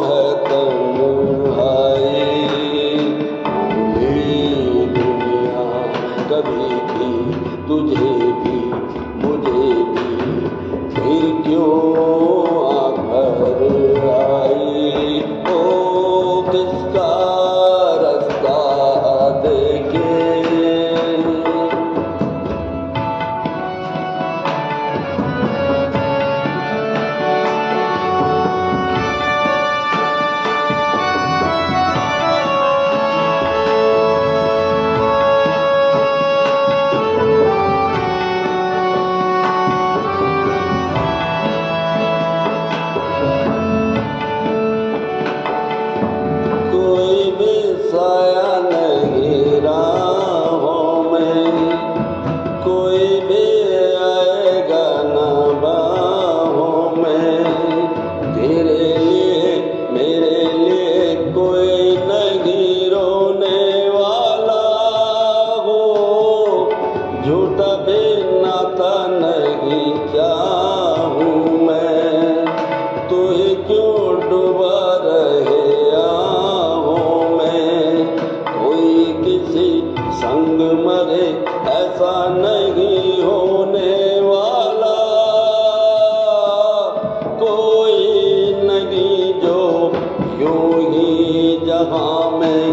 है तन्हाई, भूली दुनिया कभी भी तुझे भी मुझे भी, फिर क्यों आकर आई। ओ किसका रास्ता देखे, कोई भी साया नहीं राहों में, कोई भी आएगा ना बाहों में। तेरे लिए मेरे लिए कोई नहीं रोने वाला हो, झूठा भी नाता नहीं चाहूँ मैं। तू ही क्यों डूबा रहे संग मरे, ऐसा नहीं होने वाला। कोई नहीं जो यूं ही जहां में